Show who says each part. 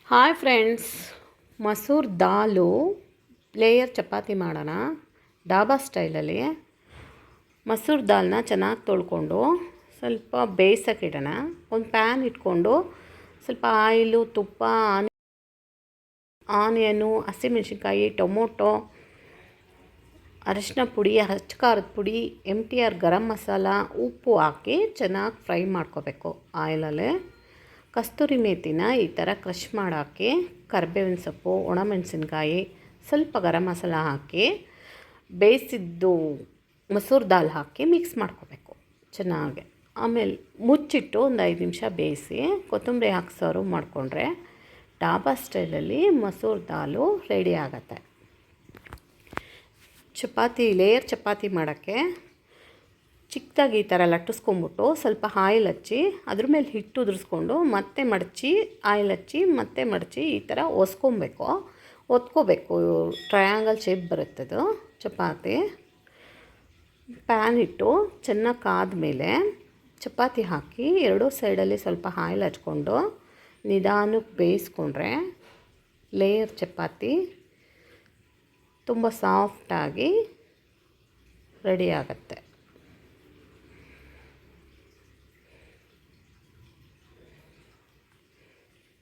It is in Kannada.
Speaker 1: ಹಾಯ್ ಫ್ರೆಂಡ್ಸ್, ಮಸೂರ್ ದಾಲು ಲೇಯರ್ ಚಪಾತಿ ಮಾಡೋಣ ಡಾಬಾ ಸ್ಟೈಲಲ್ಲಿ. ಮಸೂರ್ ದಾಲ್ನ ಚೆನ್ನಾಗಿ ತೊಳ್ಕೊಂಡು ಸ್ವಲ್ಪ ಬೇಯಿಸೋಕ್ಕಿಡೋಣ. ಒಂದು ಪ್ಯಾನ್ ಇಟ್ಕೊಂಡು ಸ್ವಲ್ಪ ಆಯಿಲು, ತುಪ್ಪ, ಆನಿಯನು, ಹಸಿಮೆಣಸಿನ್ಕಾಯಿ, ಟೊಮೊಟೊ, ಅರಿಶಿನ ಪುಡಿ, ಹಚ್ಚ ಖಾರದ ಪುಡಿ, MTR ಗರಂ ಮಸಾಲ, ಉಪ್ಪು ಹಾಕಿ ಚೆನ್ನಾಗಿ ಫ್ರೈ ಮಾಡ್ಕೋಬೇಕು ಆಯಿಲಲ್ಲಿ. ಕಸ್ತೂರಿ ಮೇಥಿನ ಈ ಥರ ಕ್ರಷ್ ಮಾಡಾಕಿ, ಕರಿಬೇವಿನ ಸೊಪ್ಪು, ಒಣಮೆಣಸಿನ್ಕಾಯಿ, ಸ್ವಲ್ಪ ಗರಂ ಮಸಾಲ ಹಾಕಿ ಬೇಯಿಸಿದ್ದು ಮಸೂರ್ ದಾಲ್ ಹಾಕಿ ಮಿಕ್ಸ್ ಮಾಡ್ಕೋಬೇಕು ಚೆನ್ನಾಗಿ. ಆಮೇಲೆ ಮುಚ್ಚಿಟ್ಟು ಒಂದು 5 ನಿಮಿಷ ಬೇಯಿಸಿ ಕೊತ್ತಂಬರಿ ಹಾಕಿ ಸರ್ವ್ ಮಾಡಿಕೊಂಡ್ರೆ ಡಾಬಾ ಸ್ಟೈಲಲ್ಲಿ ಮಸೂರ್ ದಾಲು ರೆಡಿ ಆಗುತ್ತೆ. ಲೇಯರ್ ಚಪಾತಿ ಮಾಡೋಕ್ಕೆ ಚಿಕ್ಕದಾಗಿ ಈ ಥರ ಲಟ್ಟಿಸ್ಕೊಂಬಿಟ್ಟು ಸ್ವಲ್ಪ ಆಯಿಲ್ ಹಚ್ಚಿ ಅದ್ರ ಮೇಲೆ ಹಿಟ್ಟು ಉದುರಿಸ್ಕೊಂಡು ಮತ್ತೆ ಮಡಚಿ ಆಯಿಲ್ ಹಚ್ಚಿ ಮತ್ತೆ ಮಡಚಿ ಈ ಥರ ಒತ್ಕೋಬೇಕು. ಟ್ರಯಾಂಗಲ್ ಶೇಪ್ ಬರುತ್ತದು ಚಪಾತಿ. ಪ್ಯಾನ್ ಇಟ್ಟು ಚೆನ್ನಾಗಿ ಕಾದ್ಮೇಲೆ ಚಪಾತಿ ಹಾಕಿ ಎರಡೂ ಸೈಡಲ್ಲಿ ಸ್ವಲ್ಪ ಆಯಿಲ್ ಹಚ್ಕೊಂಡು ನಿಧಾನಕ್ಕೆ ಬೇಯಿಸ್ಕೊಂಡ್ರೆ ಲೇಯರ್ ಚಪಾತಿ ತುಂಬ ಸಾಫ್ಟಾಗಿ ರೆಡಿ ಆಗುತ್ತೆ.